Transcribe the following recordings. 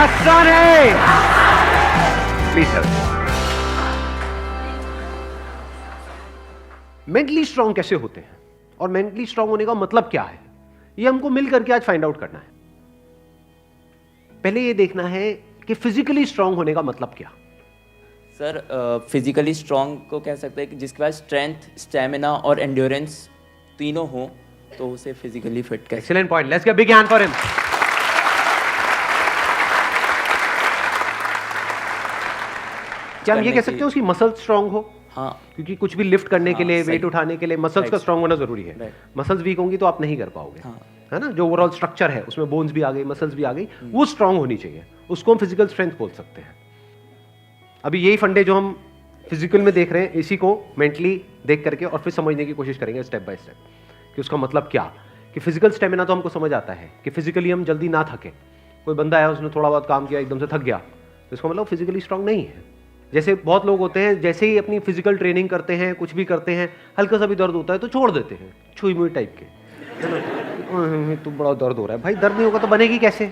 आसान है। Please sir. Mentally strong कैसे होते हैं और मेंटली स्ट्रांग होने का मतलब क्या है, ये हमको मिल करके आज फाइंड आउट करना है। पहले ये देखना है कि फिजिकली स्ट्रांग होने का मतलब क्या। सर फिजिकली स्ट्रांग को कह सकते हैं कि जिसके पास स्ट्रेंथ, स्टेमिना और एंड्योरेंस तीनों हो तो उसे फिजिकली फिट कह। Excellent point, let's give big hand for him. क्या हम ये कह सकते हैं उसकी मसल स्ट्रांग हो? हाँ, क्योंकि कुछ भी लिफ्ट करने के लिए, सही। वेट उठाने के लिए मसल्स का स्ट्रांग होना जरूरी है। मसल्स वीक होंगी तो आप नहीं कर पाओगे, हाँ। है ना। जो ओवरऑल स्ट्रक्चर है उसमें बोन्स भी आ गई, मसल्स भी आ गई, वो स्ट्रांग होनी चाहिए। उसको हम फिजिकल स्ट्रेंथ बोल सकते हैं। अभी यही फंडे जो हम फिजिकल में देख रहे हैं, इसी को मेंटली देख करके और फिर समझने की कोशिश करेंगे स्टेप बाय स्टेप कि उसका मतलब क्या। कि फिजिकल स्टेमिना तो हमको समझ आता है कि फिजिकली हम जल्दी ना थके। कोई बंदा है उसने थोड़ा बहुत काम किया एकदम से थक गया तो इसका मतलब फिजिकली स्ट्रांग नहीं है। जैसे बहुत लोग होते हैं, जैसे ही अपनी फिजिकल ट्रेनिंग करते हैं, कुछ भी करते हैं, हल्का सा भी दर्द होता है तो छोड़ देते हैं, छुई मुई टाइप के, है ना। तो बड़ा दर्द हो रहा है, भाई दर्द नहीं होगा तो बनेगी कैसे,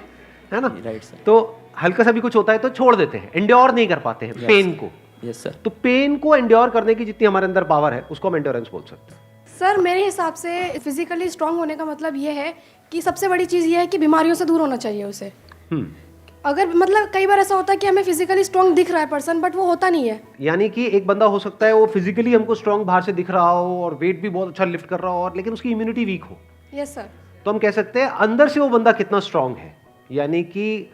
है ना। Right sir. तो हल्का सा भी कुछ होता है तो छोड़ देते हैं, एंड्योर नहीं कर पाते हैं पेन को। Yes sir. तो पेन को एंड्योर करने की जितनी हमारे अंदर पावर है उसको हम एंड्योरेंस बोल सकते हैं। सर मेरे हिसाब से फिजिकली स्ट्रांग होने का मतलब ये है कि सबसे बड़ी चीज़ ये है कि बीमारियों से दूर होना चाहिए उसे। अगर मतलब कई बार ऐसा होता है कि हमें फिजिकली स्ट्रांग दिख रहा है पर्सन, बट वो होता नहीं है। यानी कि एक बंदा हो सकता है वो फिजिकली हमको स्ट्रांग बाहर से दिख रहा हो और वेट भी बहुत अच्छा लिफ्ट कर रहा हो, और लेकिन उसकी इम्यूनिटी वीक हो। Yes sir. तो हम कह सकते हैं अंदर से वो बंदा कितना स्ट्रांग है। यानी कि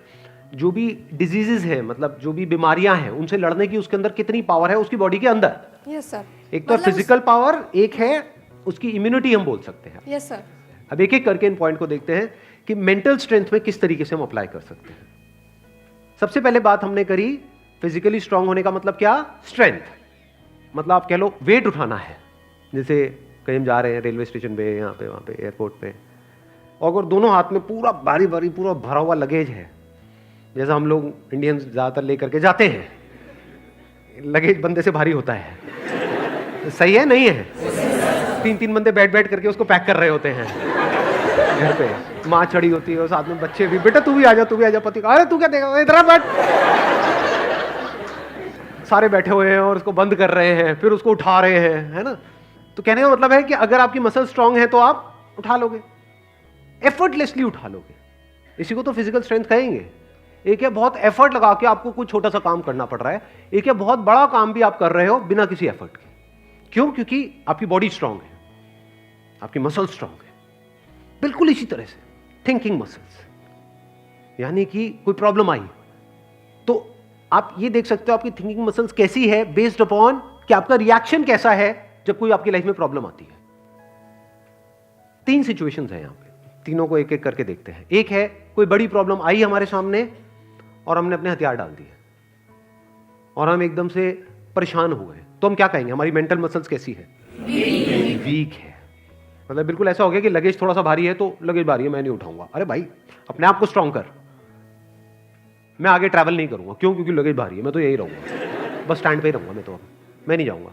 जो भी डिजीजेज है, मतलब जो भी बीमारियां हैं, उनसे लड़ने की उसके अंदर कितनी पावर है उसकी बॉडी के अंदर। Yes sir. एक तो फिजिकल पावर, एक है उसकी इम्यूनिटी हम बोल सकते हैं। Yes sir. अब एक एक करके इन पॉइंट को देखते हैं कि मेंटल स्ट्रेंथ में किस तरीके से हम अप्लाई कर सकते हैं। सबसे पहले बात हमने करी फिजिकली स्ट्रांग होने का मतलब क्या, स्ट्रेंथ। मतलब आप कह लो वेट उठाना है। जैसे कहीं हम जा रहे हैं रेलवे स्टेशन पे, यहाँ पे, वहाँ पे, एयरपोर्ट पे, और अगर दोनों हाथ में पूरा भारी भारी पूरा भरा हुआ लगेज है, जैसा हम लोग इंडियंस ज़्यादातर लेकर के जाते हैं, लगेज बंदे से भारी होता है, सही है नहीं है। 3-3 बंदे बैठ बैठ करके उसको पैक कर रहे होते हैं घर पे, माँ चढ़ी होती है और साथ में बच्चे भी, बेटा तू भी आ जा, तू भी आ जा। पति, अरे तू क्या देगा, इधर बैठ। सारे बैठे हुए हैं और उसको बंद कर रहे हैं, फिर उसको उठा रहे हैं, है ना। तो कहने का मतलब है कि अगर आपकी मसल स्ट्रांग है तो आप उठा लोगे, एफर्टलेसली उठा लोगे। इसी को तो फिजिकल स्ट्रेंथ कहेंगे। एक है बहुत एफर्ट लगा के आपको कुछ छोटा सा काम करना पड़ रहा है, एक है बहुत बड़ा काम भी आप कर रहे हो बिना किसी एफर्ट के। क्यों? क्योंकि आपकी बॉडी स्ट्रांग है, आपकी मसल स्ट्रांग है। बिल्कुल इसी तरह से थिंकिंग मसल्स, यानी कि कोई प्रॉब्लम आई तो आप ये देख सकते हो आपकी थिंकिंग मसल्स कैसी है, बेस्ड अपॉन कि आपका रिएक्शन कैसा है जब कोई आपकी लाइफ में प्रॉब्लम आती है। 3 सिचुएशंस हैं यहां पे, तीनों को एक एक करके देखते हैं। एक है कोई बड़ी प्रॉब्लम आई हमारे सामने और हमने अपने हथियार डाल दिए और हम एकदम से परेशान हो गए, तो हम क्या कहेंगे, हमारी मेंटल मसल्स कैसी है, वीक है। मतलब बिल्कुल ऐसा हो गया कि लगेज थोड़ा सा भारी है तो लगेज भारी है, मैं नहीं उठाऊंगा। अरे भाई अपने आप को स्ट्रांग कर, मैं आगे ट्रैवल नहीं करूंगा। क्यों? क्योंकि लगेज भारी है, मैं तो यही रहूंगा, बस स्टैंड पे ही रहूंगा, मैं नहीं जाऊंगा।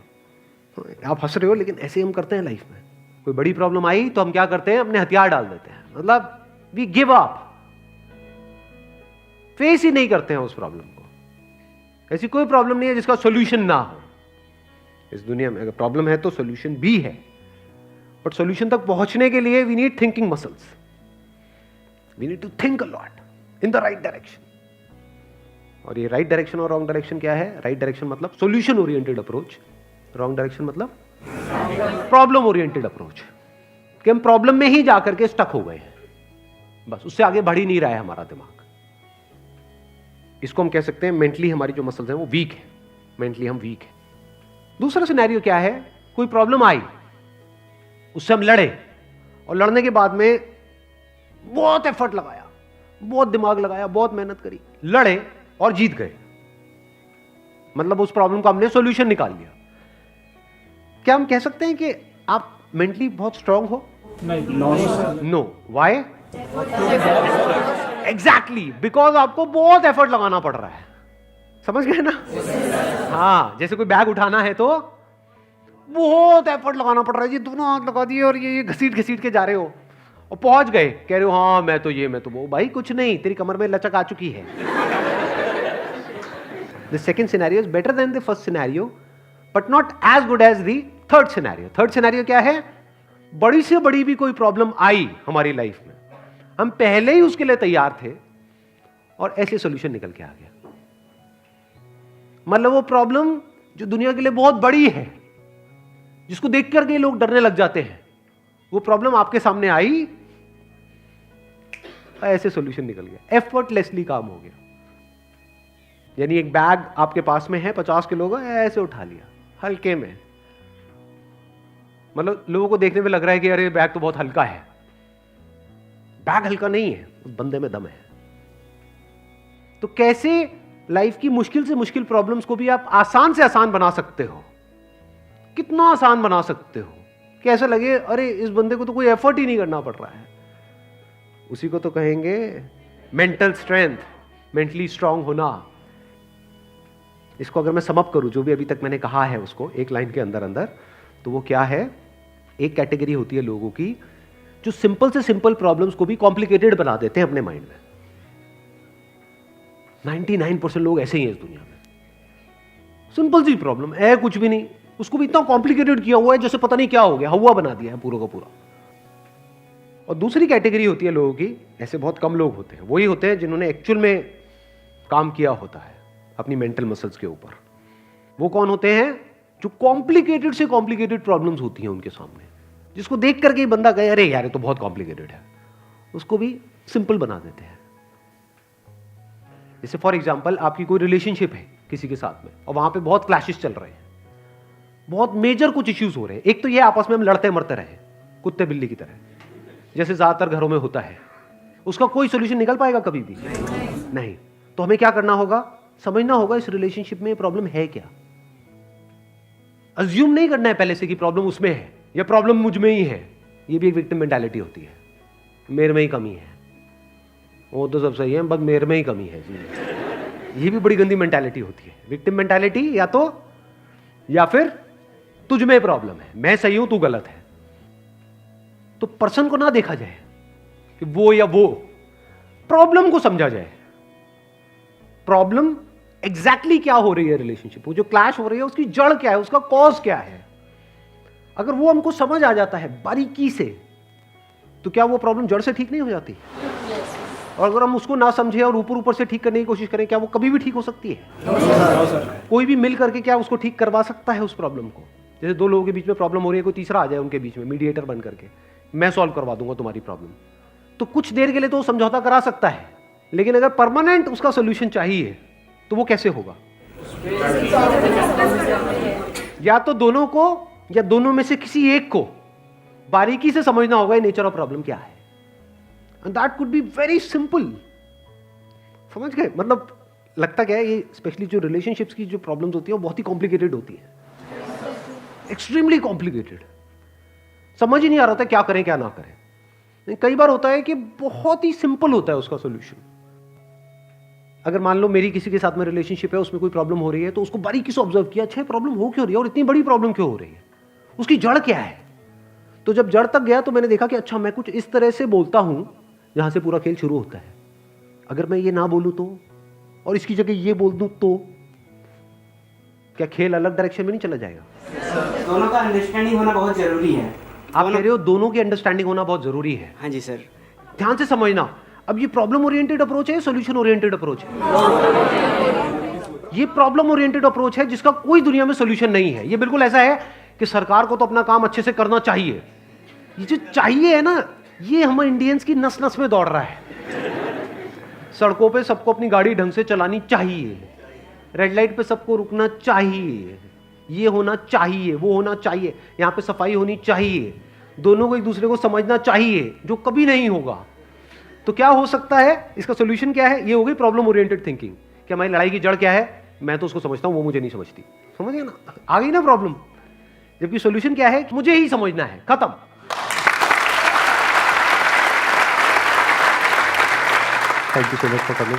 आप हंस रहे हो लेकिन ऐसे हम करते हैं लाइफ में। कोई बड़ी प्रॉब्लम आई तो हम क्या करते हैं, अपने हथियार डाल देते हैं। मतलब वी गिव अप, फेस ही नहीं करते हैं उस प्रॉब्लम को। ऐसी कोई प्रॉब्लम नहीं है जिसका सोल्यूशन ना हो इस दुनिया में। अगर प्रॉब्लम है तो सोल्यूशन भी है, बट सोल्यूशन तक पहुंचने के लिए we need thinking muscles. We need to think a lot in the right direction. और ये राइट डायरेक्शन और रॉन्ग डायरेक्शन क्या है? राइट डायरेक्शन मतलब solution oriented approach, wrong direction मतलब प्रॉब्लम ओरिएंटेड अप्रोच, कि हम प्रॉब्लम में ही जाकर के स्टक हो गए हैं, बस उससे आगे बढ़ ही नहीं रहा है हमारा दिमाग। इसको हम कह सकते हैं मेंटली हमारी जो मसल्स हैं वो वीक है, मेंटली हम वीक है। दूसरा सिनेरियो क्या है, कोई प्रॉब्लम आई, उससे हम लड़े और लड़ने के बाद में बहुत एफर्ट लगाया, बहुत दिमाग लगाया, बहुत मेहनत करी, लड़े और जीत गए। मतलब उस प्रॉब्लम का हमने सॉल्यूशन निकाल लिया। क्या हम कह सकते हैं कि आप मेंटली बहुत स्ट्रांग हो? नहीं, नो। व्हाई? एग्जैक्टली, बिकॉज आपको बहुत एफर्ट लगाना पड़ रहा है। समझ गए ना? हाँ, जैसे कोई बैग उठाना है तो बहुत एफर्ट लगाना पड़ रहा है जी, दोनों हाथ लगा दिए और ये घसीट घसीट के जा रहे हो, और पहुंच गए, कह रहे हो हाँ मैं तो वो। भाई कुछ नहीं, तेरी कमर में लचक आ चुकी है। The second scenario is better than the first scenario but not as good as the third scenario. Third scenario क्या है? बड़ी से बड़ी भी कोई प्रॉब्लम आई हमारी लाइफ में, हम पहले ही उसके लिए तैयार थे और ऐसे सॉल्यूशन निकल के आ गया। मतलब वो प्रॉब्लम जो दुनिया के लिए बहुत बड़ी है, जिसको देख करके लोग डरने लग जाते हैं, वो प्रॉब्लम आपके सामने आई, ऐसे सॉल्यूशन निकल गया, एफर्टलेसली काम हो गया। यानी एक बैग आपके पास में है 50 किलो का, ऐसे उठा लिया हल्के में। मतलब लोगों को देखने में लग रहा है कि अरे बैग तो बहुत हल्का है। बैग हल्का नहीं है, उस बंदे में दम है। तो कैसे लाइफ की मुश्किल से मुश्किल प्रॉब्लम्स को भी आप आसान से आसान बना सकते हो? कितना आसान बना सकते हो कि ऐसा लगे अरे इस बंदे को तो कोई एफर्ट ही नहीं करना पड़ रहा है। उसी को तो कहेंगे मेंटल स्ट्रेंथ, मेंटली स्ट्रांग होना। इसको अगर मैं समअप करूं, जो भी अभी तक मैंने कहा है उसको एक लाइन के अंदर अंदर, तो वो क्या है? एक कैटेगरी होती है लोगों की जो सिंपल से सिंपल प्रॉब्लम्स को भी कॉम्प्लिकेटेड बना देते हैं अपने माइंड में। 99% लोग ऐसे ही हैं इस दुनिया में। सिंपल सी प्रॉब्लम है, कुछ भी नहीं, उसको भी इतना कॉम्प्लिकेटेड किया हुआ है जैसे पता नहीं क्या हो गया, हवा बना दिया है पूरा का पूरा। और दूसरी कैटेगरी होती है लोगों की, ऐसे बहुत कम लोग होते हैं, वही होते हैं जिन्होंने एक्चुअल में काम किया होता है अपनी मेंटल मसल्स के ऊपर। वो कौन होते हैं? जो कॉम्प्लिकेटेड से कॉम्प्लिकेटेड प्रॉब्लम्स होती हैं उनके सामने, जिसको देख करके ही बंदा कहे अरे यार ये तो बहुत कॉम्प्लिकेटेड है, उसको भी सिंपल बना देते हैं। जैसे फॉर एग्जांपल आपकी कोई रिलेशनशिप है किसी के साथ में और वहां पे बहुत क्लैशेस चल रहे हैं, बहुत मेजर कुछ इश्यूज हो रहे हैं। एक तो ये आपस में हम लड़ते मरते रहे कुत्ते बिल्ली की तरह, जैसे ज्यादातर घरों में होता है। उसका कोई सोल्यूशन निकल पाएगा कभी भी? नहीं। तो हमें क्या करना होगा? समझना होगा इस रिलेशनशिप में प्रॉब्लम है क्या। अज्यूम नहीं करना है पहले से कि प्रॉब्लम उसमें है या प्रॉब्लम मुझ में ही है। ये भी एक विक्टिम मेंटालिटी होती है, मेरे में ही कमी है, वो तो सब सही है बस मेरे में ही कमी है जी। ये भी बड़ी गंदी मेंटालिटी होती है, विक्टिम मेंटालिटी। या फिर तुझ में प्रॉब्लम है, मैं सही हूं तू गलत है। तो पर्सन को ना देखा जाए कि वो या वो, प्रॉब्लम को समझा जाए। प्रॉब्लम एग्जैक्टली क्या हो रही है रिलेशनशिप, वो जो क्लैश हो रही है उसकी जड़ क्या है, उसका कॉज क्या है। अगर वो हमको समझ आ जाता है बारीकी से, तो क्या वो प्रॉब्लम जड़ से ठीक नहीं हो जाती? और अगर हम उसको ना समझे और ऊपर ऊपर से ठीक करने की कोशिश करें, क्या वो कभी भी ठीक हो सकती है? कोई भी मिल करके क्या उसको ठीक करवा सकता है उस प्रॉब्लम को? जैसे दो लोगों के बीच में प्रॉब्लम हो रही है, कोई तीसरा आ जाए उनके बीच में मीडिएटर बन करके, मैं सॉल्व करवा दूंगा तुम्हारी प्रॉब्लम, तो कुछ देर के लिए तो समझौता करा सकता है, लेकिन अगर परमानेंट उसका सोल्यूशन चाहिए तो वो कैसे होगा? या तो दोनों को या दोनों में से किसी एक को बारीकी से समझना होगा नेचर ऑफ प्रॉब्लम क्या है। And that could be very simple. समझ गए? मतलब लगता क्या है, ये स्पेशली जो रिलेशनशिप्स की जो प्रॉब्लम्स होती है वो बहुत ही कॉम्प्लिकेटेड होती है, एक्सट्रीमली कॉम्प्लिकेटेड। समझ ही नहीं आ रहा था क्या करें क्या ना करें। कई बार होता है कि बहुत ही सिंपल होता है उसका सोल्यूशन। अगर मान लो मेरी किसी के साथ में रिलेशनशिप है, उसमें कोई प्रॉब्लम हो रही है, तो उसको बारीकी से ऑब्जर्व किया, अच्छा प्रॉब्लम हो क्यों रही है और इतनी बड़ी प्रॉब्लम क्यों हो रही है, उसकी जड़ क्या है। तो जब जड़ तक गया तो मैंने देखा कि अच्छा मैं कुछ इस तरह से बोलता हूं जहां से पूरा खेल शुरू होता है। अगर मैं ये ना बोलूं तो, और इसकी जगह ये बोल दूं तो क्या खेल अलग डायरेक्शन में नहीं चला जाएगा? दोनों का अंडरस्टैंडिंग होना बहुत जरूरी है। आप कह रहे हो दोनों की अंडरस्टैंडिंग होना बहुत जरूरी है। हाँ जी सर। ध्यान से समझना, अब ये प्रॉब्लम ओरिएंटेड अप्रोच है, सॉल्यूशन ओरिएंटेड अप्रोच है? ये प्रॉब्लम ओरिएंटेड अप्रोच है जिसका कोई दुनिया में सॉल्यूशन नहीं है। ये बिल्कुल ऐसा है कि सरकार को तो अपना काम अच्छे से करना चाहिए। ये जो चाहिए है ना, ये हम इंडियंस की नस नस में दौड़ रहा है। सड़कों पे सबको अपनी गाड़ी ढंग से चलानी चाहिए, रेड लाइट पे सबको रुकना चाहिए, ये होना चाहिए, वो होना चाहिए, यहाँ पे सफाई होनी चाहिए, दोनों को एक दूसरे को समझना चाहिए, जो कभी नहीं होगा। तो क्या हो सकता है, इसका सोल्यूशन क्या है? ये हो गई प्रॉब्लम ओरिएंटेड थिंकिंग कि हमारी लड़ाई की जड़ क्या है, मैं तो उसको समझता हूं वो मुझे नहीं समझती। समझ गए ना? आ गई ना प्रॉब्लम। जबकि सोल्यूशन क्या है? मुझे ही समझना है, खत्म। Thank you so much for coming.